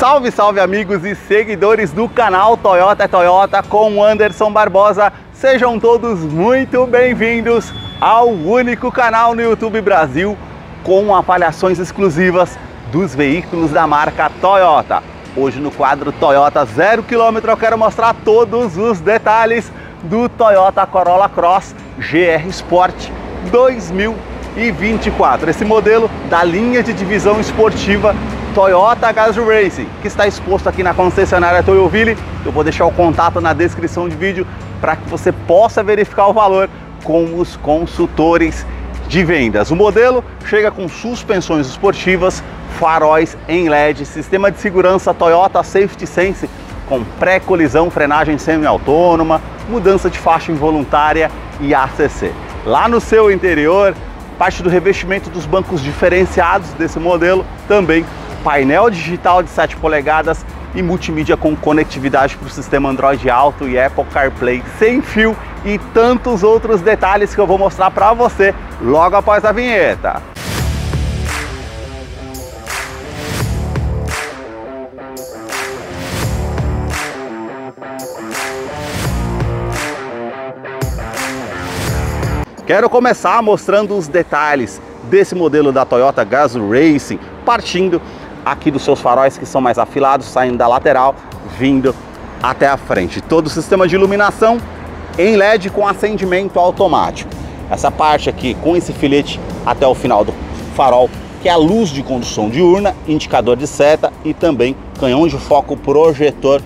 Salve, salve amigos e seguidores do canal Toyota é Toyota com Anderson Barbosa. Sejam todos muito bem-vindos ao único canal no YouTube Brasil com avaliações exclusivas dos veículos da marca Toyota. Hoje no quadro Toyota 0 km eu quero mostrar todos os detalhes do Toyota Corolla Cross GR Sport 2024. Esse modelo da linha de divisão esportiva Toyota Gazoo Racing, que está exposto aqui na concessionária Toyoville. Eu vou deixar o contato na descrição de vídeo para que você possa verificar o valor com os consultores de vendas. O modelo chega com suspensões esportivas, faróis em LED, sistema de segurança Toyota Safety Sense com pré-colisão, frenagem semi-autônoma, mudança de faixa involuntária e ACC. Lá no seu interior, parte do revestimento dos bancos diferenciados desse modelo, também painel digital de 7 polegadas e multimídia com conectividade para o sistema Android Auto e Apple CarPlay sem fio e tantos outros detalhes que eu vou mostrar para você logo após a vinheta. Quero começar mostrando os detalhes desse modelo da Toyota Gazoo Racing, partindo aqui dos seus faróis que são mais afilados, saindo da lateral, vindo até a frente. Todo o sistema de iluminação em LED com acendimento automático. Essa parte aqui com esse filete até o final do farol, que é a luz de condução diurna, indicador de seta e também canhão de foco projetor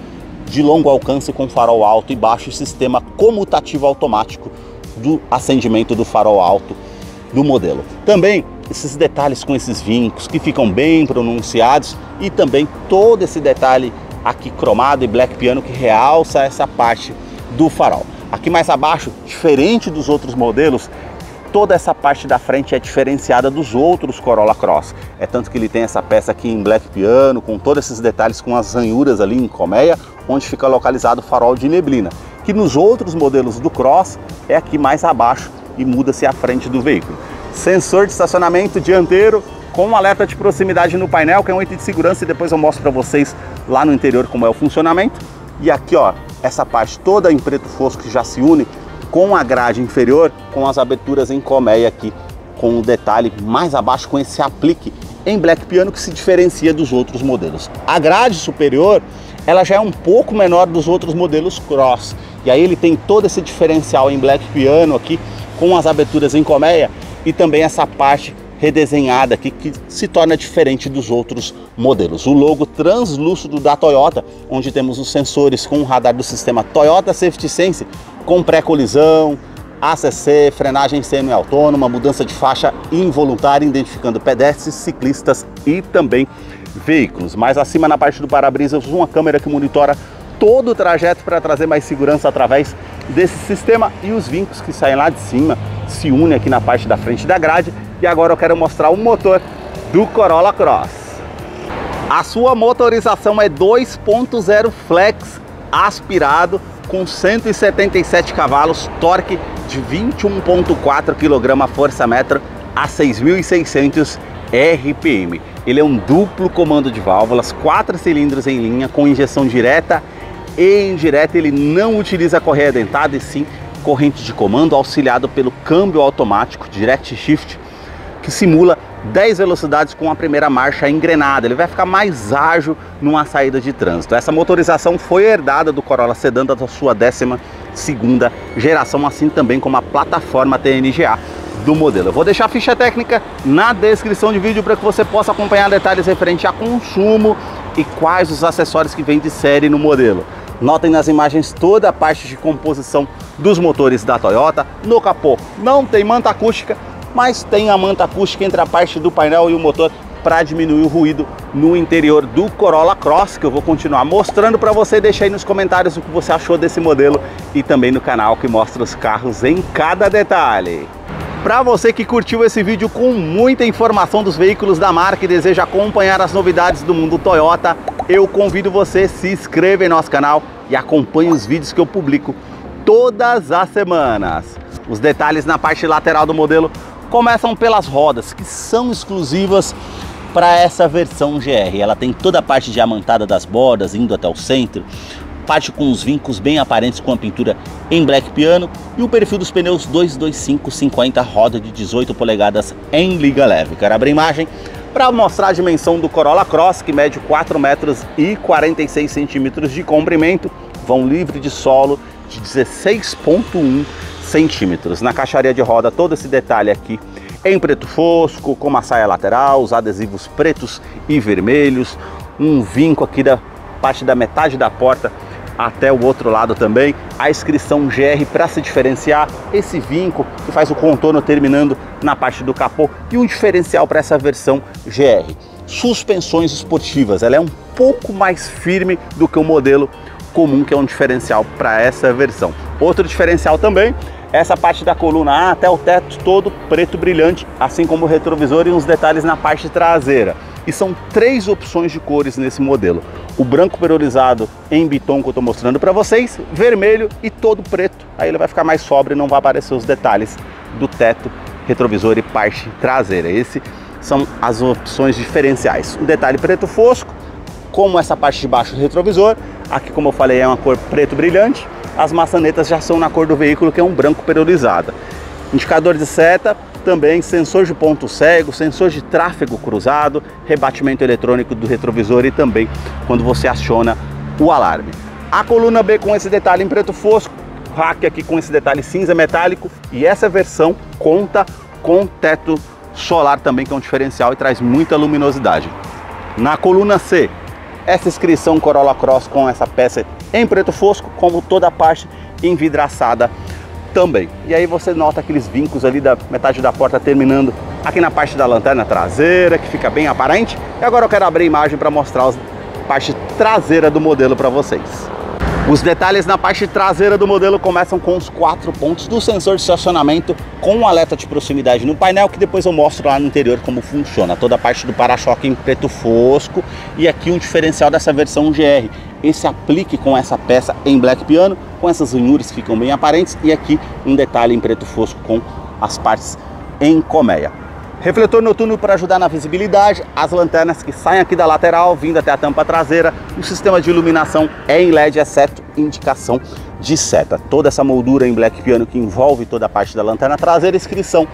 de longo alcance com farol alto e baixo e sistema comutativo automático do acendimento do farol alto do modelo. Também esses detalhes com esses vincos que ficam bem pronunciados e também todo esse detalhe aqui cromado e black piano que realça essa parte do farol. Aqui mais abaixo, diferente dos outros modelos, toda essa parte da frente é diferenciada dos outros Corolla Cross. É tanto que ele tem essa peça aqui em black piano, com todos esses detalhes com as ranhuras ali em colmeia, onde fica localizado o farol de neblina, que nos outros modelos do Cross é aqui mais abaixo e muda-se a frente do veículo. Sensor de estacionamento dianteiro com um alerta de proximidade no painel, que é um item de segurança, e depois eu mostro para vocês lá no interior como é o funcionamento. E aqui, ó, essa parte toda em preto fosco que já se une com a grade inferior, com as aberturas em colmeia aqui, com um detalhe mais abaixo com esse aplique em black piano que se diferencia dos outros modelos. A grade superior, ela já é um pouco menor dos outros modelos Cross, e aí ele tem todo esse diferencial em black piano aqui, com as aberturas em colmeia e também essa parte redesenhada aqui que se torna diferente dos outros modelos. O logo translúcido da Toyota, onde temos os sensores com o radar do sistema Toyota Safety Sense, com pré-colisão, ACC, frenagem semi-autônoma, mudança de faixa involuntária, identificando pedestres, ciclistas e também veículos. Mais acima na parte do para-brisa, uma câmera que monitora todo o trajeto para trazer mais segurança através desse sistema, e os vincos que saem lá de cima se unem aqui na parte da frente da grade. E agora eu quero mostrar o motor do Corolla Cross. A sua motorização é 2.0 flex aspirado com 177 cavalos, torque de 21.4 kgfm a 6.600 RPM. Ele é um duplo comando de válvulas, 4 cilindros em linha com injeção direta e indireta. Ele não utiliza correia dentada e sim corrente de comando, auxiliado pelo câmbio automático Direct Shift, que simula 10 velocidades com a primeira marcha engrenada. Ele vai ficar mais ágil numa saída de trânsito. Essa motorização foi herdada do Corolla Sedan da sua 12ª geração, assim também como a plataforma TNGA do modelo. Eu vou deixar a ficha técnica na descrição de vídeo para que você possa acompanhar detalhes referente a consumo e quais os acessórios que vêm de série no modelo. Notem nas imagens toda a parte de composição dos motores da Toyota. No capô não tem manta acústica, mas tem a manta acústica entre a parte do painel e o motor para diminuir o ruído no interior do Corolla Cross, que eu vou continuar mostrando para você. Deixa aí nos comentários o que você achou desse modelo e também no canal que mostra os carros em cada detalhe. Para você que curtiu esse vídeo com muita informação dos veículos da marca e deseja acompanhar as novidades do mundo Toyota, eu convido você a se inscrever em nosso canal e acompanhe os vídeos que eu publico todas as semanas. Os detalhes na parte lateral do modelo começam pelas rodas, que são exclusivas para essa versão GR. Ela tem toda a parte diamantada das bordas indo até o centro, parte com os vincos bem aparentes com a pintura em black piano e o perfil dos pneus 225/50, roda de 18 polegadas em liga leve. Quero abrir a imagem para mostrar a dimensão do Corolla Cross, que mede 4 metros e 46 centímetros de comprimento, vão livre de solo de 16,1 centímetros. Na caixaria de roda, todo esse detalhe aqui em preto fosco, com uma saia lateral, os adesivos pretos e vermelhos, um vinco aqui da parte da metade da porta até o outro lado também, a inscrição GR para se diferenciar, esse vinco que faz o contorno terminando na parte do capô e um diferencial para essa versão GR. Suspensões esportivas, ela é um pouco mais firme do que o modelo comum, que é um diferencial para essa versão. Outro diferencial também, essa parte da coluna A até o teto todo preto brilhante, assim como o retrovisor e uns detalhes na parte traseira. E são 3 opções de cores nesse modelo. O branco perolizado em biton que eu estou mostrando para vocês, vermelho e todo preto. Aí ele vai ficar mais sóbrio e não vai aparecer os detalhes do teto, retrovisor e parte traseira. Esses são as opções diferenciais. Um detalhe preto fosco, como essa parte de baixo do retrovisor. Aqui, como eu falei, é uma cor preto brilhante. As maçanetas já são na cor do veículo, que é um branco perolizado. Indicador de seta, também sensor de ponto cego, sensor de tráfego cruzado, rebatimento eletrônico do retrovisor e também quando você aciona o alarme. A coluna B com esse detalhe em preto fosco, rack aqui com esse detalhe cinza metálico, e essa versão conta com teto solar também, que é um diferencial e traz muita luminosidade. Na coluna C, essa inscrição Corolla Cross com essa peça em preto fosco, como toda a parte envidraçada também. E aí você nota aqueles vincos ali da metade da porta terminando aqui na parte da lanterna traseira, que fica bem aparente. E agora eu quero abrir a imagem para mostrar a parte traseira do modelo para vocês. Os detalhes na parte traseira do modelo começam com os 4 pontos do sensor de estacionamento com um alerta de proximidade no painel, que depois eu mostro lá no interior como funciona. Toda a parte do para-choque em preto fosco e aqui um diferencial dessa versão GR. Esse aplique com essa peça em black piano, com essas ranhuras que ficam bem aparentes, e aqui um detalhe em preto fosco com as partes em colmeia. Refletor noturno para ajudar na visibilidade, as lanternas que saem aqui da lateral, vindo até a tampa traseira. O sistema de iluminação é em LED, exceto indicação de seta. Toda essa moldura em black piano que envolve toda a parte da lanterna traseira, inscrição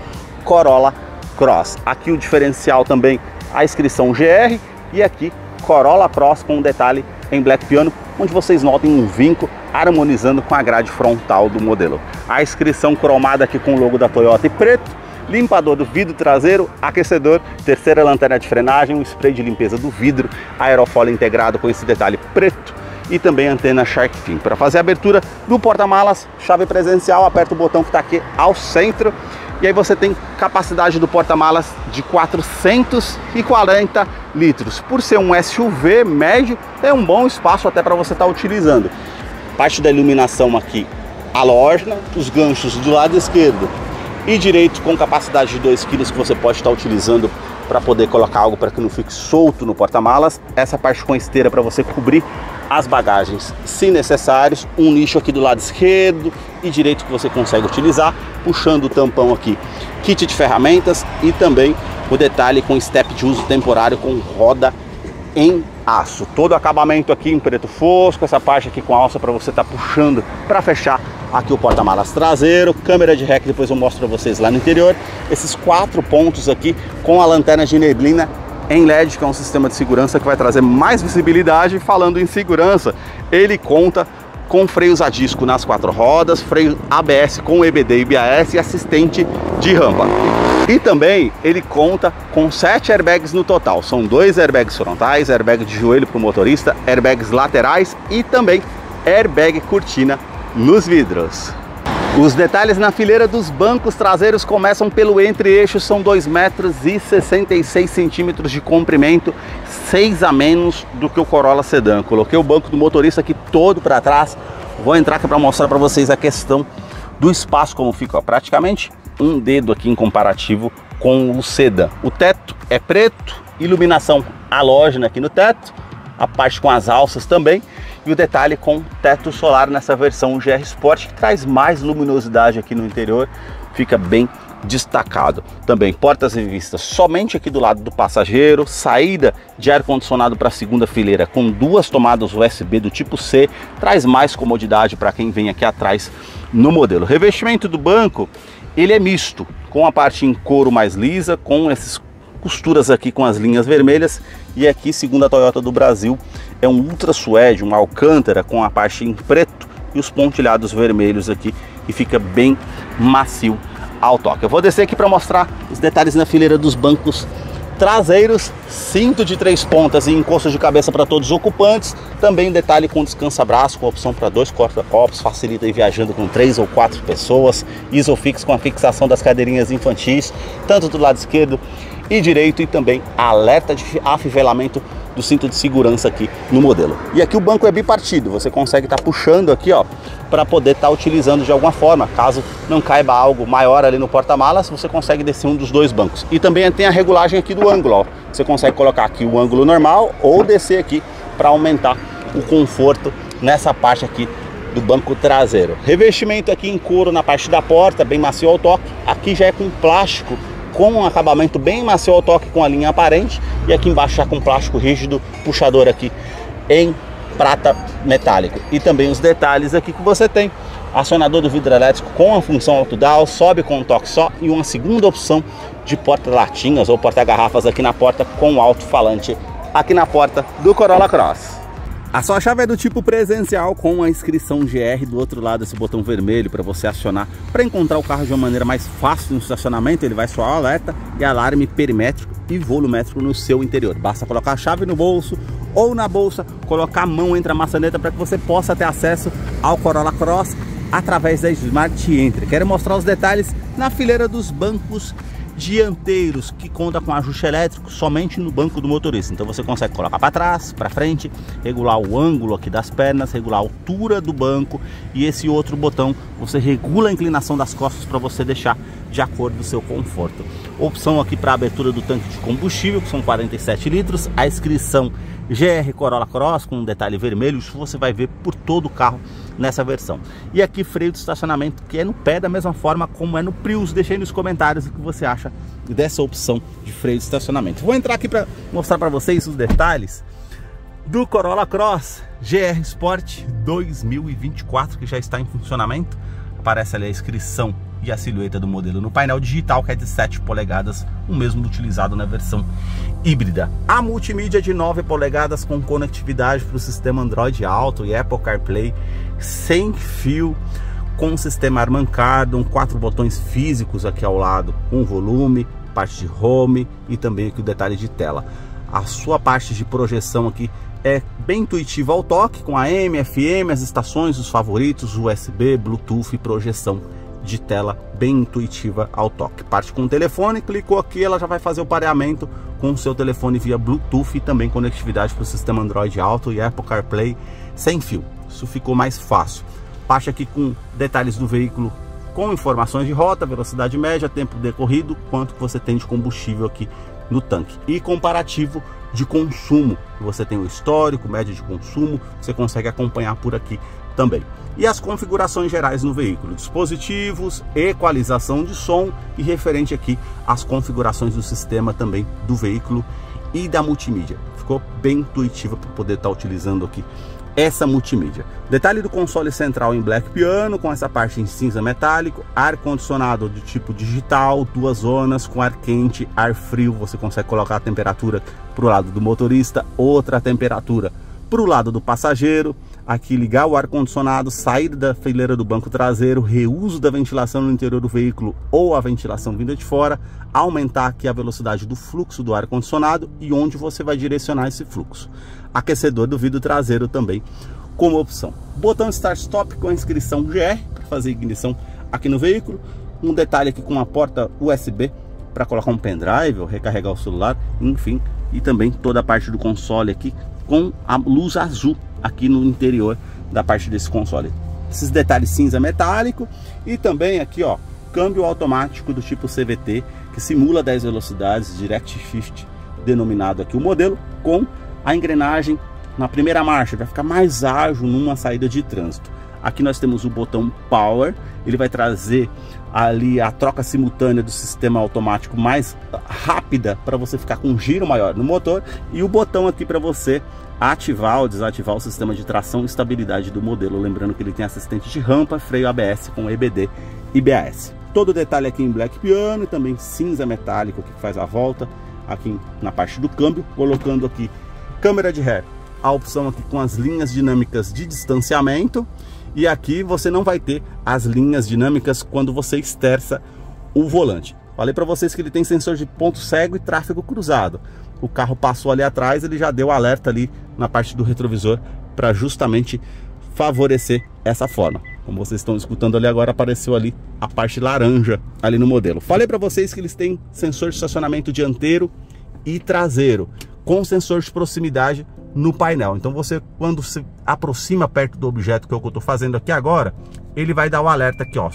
Corolla Cross. Aqui o diferencial também, a inscrição GR, e aqui Corolla Cross com um detalhe em black piano, onde vocês notem um vinco harmonizando com a grade frontal do modelo. A inscrição cromada aqui com o logo da Toyota e preto, limpador do vidro traseiro, aquecedor, terceira lanterna de frenagem, um spray de limpeza do vidro, aerofólio integrado com esse detalhe preto e também antena Shark Fin. Para fazer a abertura do porta-malas, chave presencial, aperta o botão que está aqui ao centro e aí você tem capacidade do porta-malas de 440 litros. Por ser um SUV médio, é um bom espaço até para você estar utilizando. Parte da iluminação aqui halógena, os ganchos do lado esquerdo e direito com capacidade de 2 kg que você pode estar utilizando para poder colocar algo para que não fique solto no porta-malas. Essa parte com esteira para você cobrir as bagagens se necessários. Um nicho aqui do lado esquerdo e direito que você consegue utilizar, puxando o tampão aqui, kit de ferramentas e também o detalhe com step de uso temporário com roda em aço. Todo o acabamento aqui em preto fosco, essa parte aqui com alça para você estar puxando para fechar aqui o porta-malas traseiro, câmera de ré que depois eu mostro para vocês lá no interior. Esses 4 pontos aqui com a lanterna de neblina em LED, que é um sistema de segurança que vai trazer mais visibilidade. Falando em segurança, ele conta com freios a disco nas 4 rodas, freio ABS com EBD e IBAS e assistente de rampa. E também ele conta com 7 airbags no total. São 2 airbags frontais, airbag de joelho para o motorista, airbags laterais e também airbag cortina nos vidros. Os detalhes na fileira dos bancos traseiros começam pelo entre-eixo, são 2 metros e 66 centímetros de comprimento, 6 a menos do que o Corolla Sedan. Coloquei o banco do motorista aqui todo para trás. Vou entrar aqui para mostrar para vocês a questão do espaço, como fica, ó, praticamente um dedo aqui em comparativo com o Sedan. O teto é preto, iluminação halógena aqui no teto, a parte com as alças também, e o detalhe com teto solar nessa versão GR Sport, que traz mais luminosidade aqui no interior, fica bem destacado. Também portas e vistas somente aqui do lado do passageiro, saída de ar-condicionado para a segunda fileira com 2 tomadas USB do tipo C, traz mais comodidade para quem vem aqui atrás no modelo. O revestimento do banco, ele é misto, com a parte em couro mais lisa, com essas costuras aqui com as linhas vermelhas, e aqui, segundo a Toyota do Brasil, é um Ultra Suede, uma alcântara com a parte em preto e os pontilhados vermelhos aqui, que fica bem macio ao toque. Eu vou descer aqui para mostrar os detalhes na fileira dos bancos traseiros, cinto de 3 pontas e encosto de cabeça para todos os ocupantes, também detalhe com descansa-braço, com opção para 2 corta-copos, facilita ir viajando com 3 ou 4 pessoas, Isofix com a fixação das cadeirinhas infantis, tanto do lado esquerdo e direito, e também alerta de afivelamento do cinto de segurança aqui no modelo. E aqui o banco é bipartido, você consegue estar puxando aqui, ó, para poder estar utilizando de alguma forma, caso não caiba algo maior ali no porta-malas, você consegue descer um dos 2 bancos. E também tem a regulagem aqui do ângulo, ó. Você consegue colocar aqui o ângulo normal ou descer aqui para aumentar o conforto nessa parte aqui do banco traseiro. Revestimento aqui em couro na parte da porta, bem macio ao toque. Aqui já é com plástico, com um acabamento bem macio ao toque, com a linha aparente, e aqui embaixo já com plástico rígido, puxador aqui em prata metálico. E também os detalhes aqui que você tem: acionador do vidro elétrico com a função auto-dial, sobe com um toque só, e uma segunda opção de porta-latinhas ou porta-garrafas aqui na porta com alto-falante aqui na porta do Corolla Cross. A sua chave é do tipo presencial, com a inscrição GR do outro lado, esse botão vermelho para você acionar para encontrar o carro de uma maneira mais fácil no estacionamento. Ele vai soar alerta e alarme perimétrico e volumétrico no seu interior. Basta colocar a chave no bolso ou na bolsa, colocar a mão entre a maçaneta para que você possa ter acesso ao Corolla Cross através da Smart Entry. Quero mostrar os detalhes na fileira dos bancos dianteiros, que conta com ajuste elétrico somente no banco do motorista. Então você consegue colocar para trás, para frente, regular o ângulo aqui das pernas, regular a altura do banco, e esse outro botão você regula a inclinação das costas para você deixar de acordo com o seu conforto. Opção aqui para abertura do tanque de combustível, que são 47 litros, a inscrição GR Corolla Cross com um detalhe vermelho, isso você vai ver por todo o carro nessa versão. E aqui freio de estacionamento, que é no pé da mesma forma como é no Prius. Deixe aí nos comentários o que você acha dessa opção de freio de estacionamento. Vou entrar aqui para mostrar para vocês os detalhes do Corolla Cross GR Sport 2024, que já está em funcionamento. Aparece ali a inscrição e a silhueta do modelo no painel digital, que é de 7 polegadas, o mesmo utilizado na versão híbrida. A multimídia de 9 polegadas com conectividade para o sistema Android Auto e Apple CarPlay, sem fio, com o sistema Harman Kardon, 4 botões físicos aqui ao lado, com volume, parte de home e também aqui o detalhe de tela. A sua parte de projeção aqui é bem intuitiva ao toque, com AM, FM, as estações, os favoritos, USB, Bluetooth e projeção de tela bem intuitiva ao toque. Parte com o telefone, clicou aqui, ela já vai fazer o pareamento com o seu telefone via Bluetooth, e também conectividade para o sistema Android Auto e Apple CarPlay sem fio. Isso ficou mais fácil. Parte aqui com detalhes do veículo, com informações de rota, velocidade média, tempo decorrido, quanto que você tem de combustível aqui no tanque, e comparativo de consumo. Você tem o histórico, média de consumo, você consegue acompanhar por aqui também. E as configurações gerais no veículo: dispositivos, equalização de som, e referente aqui às configurações do sistema também do veículo e da multimídia. Ficou bem intuitiva para poder estar utilizando aqui essa multimídia. Detalhe do console central em black piano, com essa parte em cinza metálico, ar-condicionado de tipo digital, 2 zonas com ar quente, ar frio. Você consegue colocar a temperatura para o lado do motorista, outra temperatura para o lado do passageiro. Aqui ligar o ar-condicionado, sair da fileira do banco traseiro, reuso da ventilação no interior do veículo ou a ventilação vinda de fora, aumentar aqui a velocidade do fluxo do ar-condicionado e onde você vai direcionar esse fluxo. Aquecedor do vidro traseiro também como opção. Botão Start-Stop com a inscrição GR para fazer ignição aqui no veículo. Um detalhe aqui com uma porta USB para colocar um pendrive ou recarregar o celular, enfim. E também toda a parte do console aqui com a luz azul aqui no interior da parte desse console. Esses detalhes cinza metálico, e também aqui, ó, câmbio automático do tipo CVT, que simula 10 velocidades, Direct Shift denominado aqui o modelo, com a engrenagem na primeira marcha, vai ficar mais ágil numa saída de trânsito. Aqui nós temos o botão Power, ele vai trazer ali a troca simultânea do sistema automático mais rápida para você ficar com um giro maior no motor, e o botão aqui para você ativar ou desativar o sistema de tração e estabilidade do modelo, lembrando que ele tem assistente de rampa, freio ABS com EBD e BAS. Todo o detalhe aqui em black piano e também cinza metálico que faz a volta aqui na parte do câmbio, colocando aqui câmera de ré, a opção aqui com as linhas dinâmicas de distanciamento, e aqui você não vai ter as linhas dinâmicas quando você esterça o volante. Falei para vocês que ele tem sensor de ponto cego e tráfego cruzado. O carro passou ali atrás, ele já deu alerta ali na parte do retrovisor para justamente favorecer essa forma. Como vocês estão escutando ali agora, apareceu ali a parte laranja ali no modelo. Falei para vocês que eles têm sensor de estacionamento dianteiro e traseiro, com sensor de proximidade no painel. Então você, quando se aproxima perto do objeto, que é o que eu estou fazendo aqui agora, ele vai dar o alerta aqui, ó,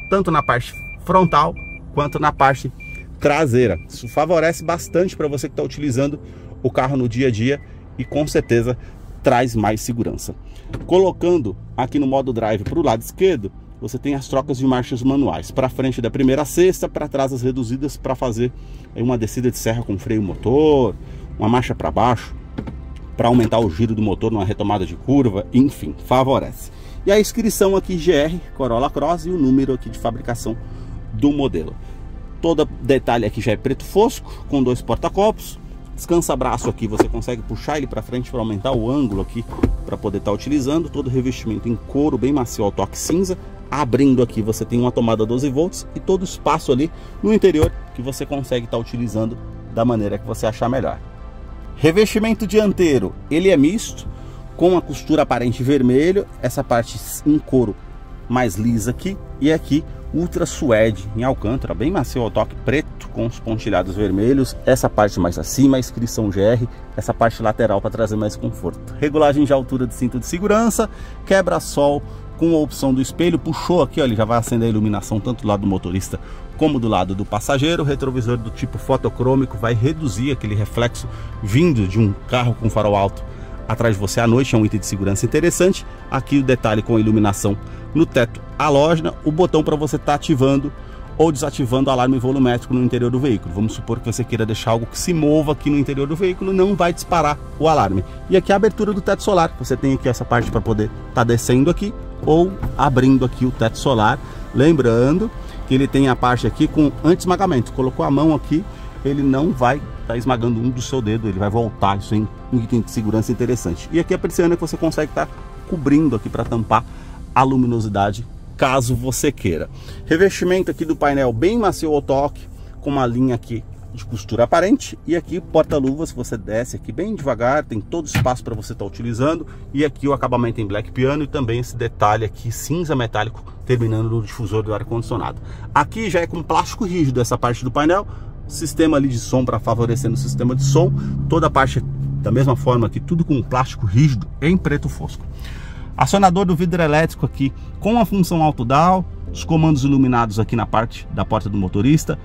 tanto na parte frontal quanto na parte traseira. Isso favorece bastante para você que está utilizando o carro no dia a dia e com certeza traz mais segurança. Colocando aqui no modo drive para o lado esquerdo, você tem as trocas de marchas manuais, para frente da primeira a sexta, para trás as reduzidas para fazer uma descida de serra com freio motor, uma marcha para baixo, para aumentar o giro do motor numa retomada de curva, enfim, favorece. E a inscrição aqui GR Corolla Cross e o número aqui de fabricação do modelo. Todo detalhe aqui já é preto fosco, com 2 porta-copos. Descansa-braço aqui, você consegue puxar ele para frente para aumentar o ângulo aqui, para poder estar utilizando. Todo revestimento em couro, bem macio, ao toque cinza. Abrindo aqui você tem uma tomada 12 volts e todo o espaço ali no interior que você consegue estar utilizando da maneira que você achar melhor. Revestimento dianteiro, ele é misto, com a costura aparente vermelho, essa parte em couro mais lisa aqui, e aqui Ultra Suede em alcântara, bem macio ao toque, preto com os pontilhados vermelhos, essa parte mais acima, a inscrição GR, essa parte lateral para trazer mais conforto. Regulagem de altura de cinto de segurança, quebra-sol com a opção do espelho, puxou aqui, ó, ele já vai acender a iluminação tanto do lado do motorista como do lado do passageiro. Retrovisor do tipo fotocrômico vai reduzir aquele reflexo vindo de um carro com farol alto atrás de você à noite, é um item de segurança interessante. Aqui o detalhe com a iluminação no teto halógena, o botão para você estar ativando ou desativando o alarme volumétrico no interior do veículo. Vamos supor que você queira deixar algo que se mova aqui no interior do veículo, não vai disparar o alarme. E aqui a abertura do teto solar, você tem aqui essa parte para poder estar descendo aqui ou abrindo aqui o teto solar. Lembrando que ele tem a parte aqui com anti-esmagamento, colocou a mão aqui, ele não vai estar esmagando um do seu dedo, ele vai voltar. Isso é um item de segurança interessante. E aqui a persiana que você consegue estar cobrindo aqui para tampar a luminosidade, caso você queira. Revestimento aqui do painel bem macio ao toque, com uma linha aqui de costura aparente, e aqui porta-luvas, você desce aqui bem devagar, tem todo o espaço para você estar utilizando, e aqui o acabamento em black piano e também esse detalhe aqui cinza metálico terminando no difusor do ar-condicionado. Aqui já é com plástico rígido essa parte do painel, sistema ali de som para favorecer no sistema de som, toda a parte da mesma forma aqui, tudo com plástico rígido em preto fosco. Acionador do vidro elétrico aqui com a função auto-down, os comandos iluminados aqui na parte da porta do motorista,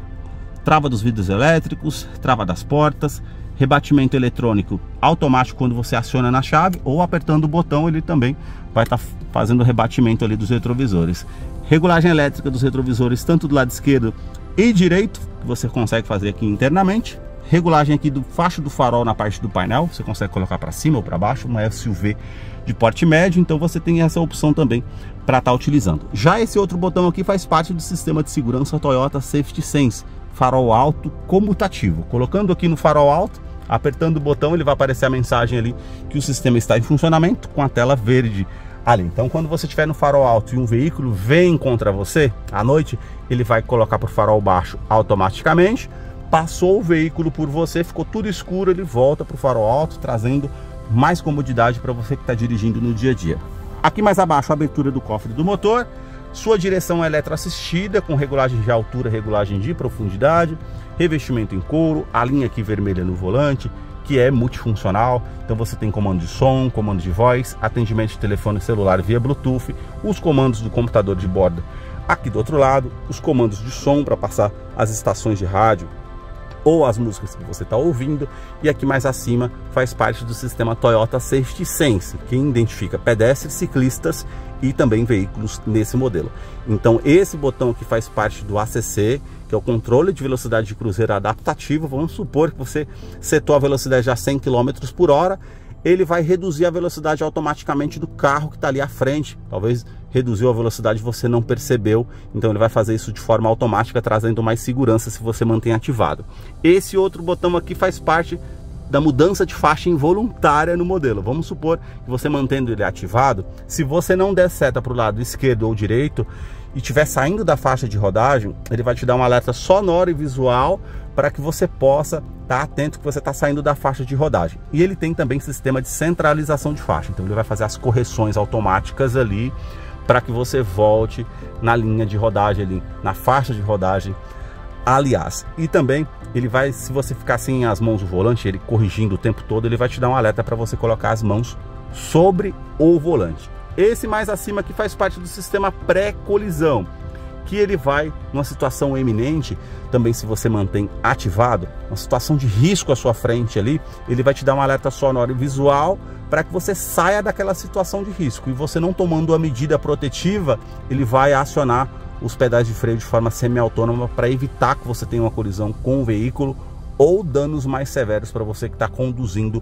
trava dos vidros elétricos, trava das portas, rebatimento eletrônico automático quando você aciona na chave ou apertando o botão, ele também vai estar fazendo o rebatimento ali dos retrovisores. Regulagem elétrica dos retrovisores tanto do lado esquerdo e direito, que você consegue fazer aqui internamente. Regulagem aqui do facho do farol na parte do painel, você consegue colocar para cima ou para baixo, uma SUV de porte médio, então você tem essa opção também para estar utilizando. Já esse outro botão aqui faz parte do sistema de segurança Toyota Safety Sense, farol alto comutativo. Colocando aqui no farol alto, apertando o botão, ele vai aparecer a mensagem ali que o sistema está em funcionamento com a tela verde ali. Então quando você estiver no farol alto e um veículo vem contra você à noite, ele vai colocar para o farol baixo automaticamente. Passou o veículo por você, ficou tudo escuro, ele volta para o farol alto, trazendo mais comodidade para você que está dirigindo no dia a dia. Aqui mais abaixo a abertura do cofre do motor, sua direção eletroassistida com regulagem de altura, regulagem de profundidade, revestimento em couro, a linha aqui vermelha no volante, que é multifuncional, então você tem comando de som, comando de voz, atendimento de telefone celular via Bluetooth, os comandos do computador de bordo aqui do outro lado, os comandos de som para passar as estações de rádio ou as músicas que você está ouvindo, e aqui mais acima faz parte do sistema Toyota Safety Sense, que identifica pedestres, ciclistas e também veículos nesse modelo. Então esse botão aqui faz parte do ACC, que é o controle de velocidade de cruzeiro adaptativo. Vamos supor que você setou a velocidade a 100 km por hora, ele vai reduzir a velocidade automaticamente do carro que está ali à frente. Talvez reduziu a velocidade e você não percebeu, então ele vai fazer isso de forma automática, trazendo mais segurança se você mantém ativado. Esse outro botão aqui faz parte da mudança de faixa involuntária no modelo. Vamos supor que você mantendo ele ativado, se você não der seta para o lado esquerdo ou direito e estiver saindo da faixa de rodagem, ele vai te dar um alerta sonoro e visual para que você possa estar atento que você está saindo da faixa de rodagem. E ele tem também sistema de centralização de faixa, então ele vai fazer as correções automáticas ali para que você volte na linha de rodagem ali, na faixa de rodagem, aliás. E também ele vai, se você ficar sem as mãos no volante, ele corrigindo o tempo todo, ele vai te dar um alerta para você colocar as mãos sobre o volante. Esse mais acima aqui faz parte do sistema pré-colisão, que ele vai, numa situação eminente, também se você mantém ativado, uma situação de risco à sua frente ali, ele vai te dar um alerta sonoro e visual para que você saia daquela situação de risco. E você não tomando a medida protetiva, ele vai acionar os pedais de freio de forma semi-autônoma para evitar que você tenha uma colisão com o veículo ou danos mais severos para você que está conduzindo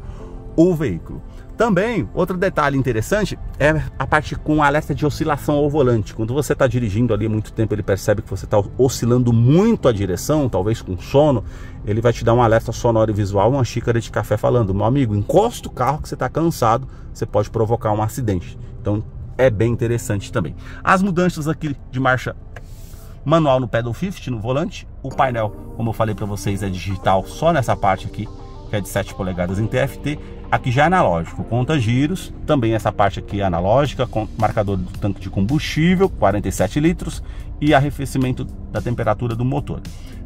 o veículo. Também, outro detalhe interessante é a parte com alerta de oscilação ao volante. Quando você está dirigindo ali há muito tempo, ele percebe que você está oscilando muito a direção, talvez com sono, ele vai te dar um alerta sonoro e visual, uma xícara de café falando: meu amigo, encosta o carro que você está cansado, você pode provocar um acidente. Então é bem interessante também. As mudanças aqui de marcha manual no pedal shift, no volante. O painel, como eu falei para vocês, é digital só nessa parte aqui, que é de 7 polegadas em TFT. Aqui já é analógico, conta giros, também essa parte aqui é analógica, com marcador do tanque de combustível, 47 litros, e arrefecimento da temperatura do motor.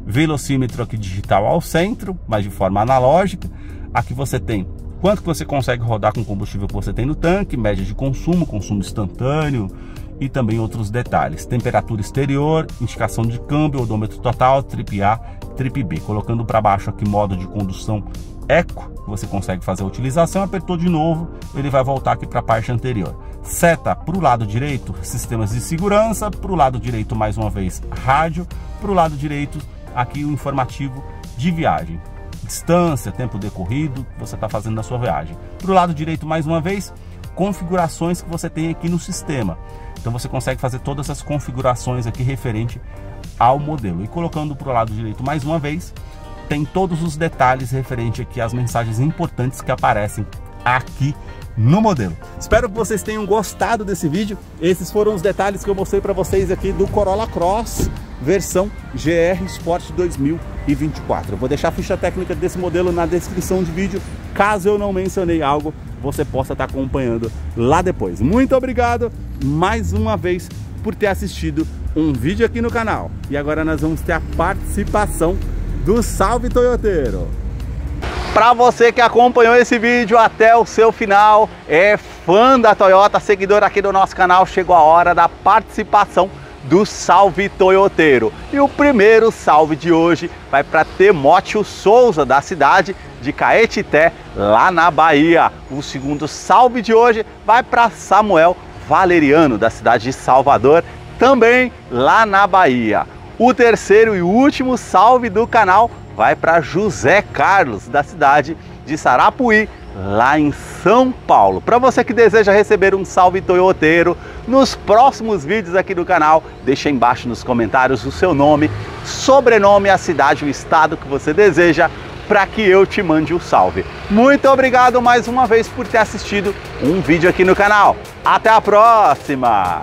Velocímetro aqui digital ao centro, mas de forma analógica. Aqui você tem quanto que você consegue rodar com o combustível que você tem no tanque, média de consumo, consumo instantâneo e também outros detalhes. Temperatura exterior, indicação de câmbio, odômetro total, trip A, trip B. Colocando para baixo aqui modo de condução Eco, você consegue fazer a utilização, apertou de novo, ele vai voltar aqui para a parte anterior. Seta para o lado direito, sistemas de segurança, para o lado direito mais uma vez rádio, para o lado direito aqui o informativo de viagem. Distância, tempo decorrido que você está fazendo na sua viagem. Para o lado direito mais uma vez, configurações que você tem aqui no sistema. Então você consegue fazer todas as configurações aqui referente ao modelo. E colocando para o lado direito mais uma vez, tem todos os detalhes referente aqui às mensagens importantes que aparecem aqui no modelo. Espero que vocês tenham gostado desse vídeo. Esses foram os detalhes que eu mostrei para vocês aqui do Corolla Cross versão GR Sport 2024. Eu vou deixar a ficha técnica desse modelo na descrição de vídeo. Caso eu não mencionei algo, você possa estar acompanhando lá depois. Muito obrigado mais uma vez por ter assistido um vídeo aqui no canal. E agora nós vamos ter a participação do Salve Toyoteiro. Para você que acompanhou esse vídeo até o seu final, é fã da Toyota, seguidor aqui do nosso canal, chegou a hora da participação do Salve Toyoteiro. E o primeiro salve de hoje vai para Temóteo Souza, da cidade de Caetité, lá na Bahia. O segundo salve de hoje vai para Samuel Valeriano, da cidade de Salvador, também lá na Bahia. O terceiro e último salve do canal vai para José Carlos, da cidade de Sarapuí, lá em São Paulo. Para você que deseja receber um salve toyoteiro nos próximos vídeos aqui do canal, deixa aí embaixo nos comentários o seu nome, sobrenome, a cidade, o estado que você deseja, para que eu te mande o salve. Muito obrigado mais uma vez por ter assistido um vídeo aqui no canal. Até a próxima!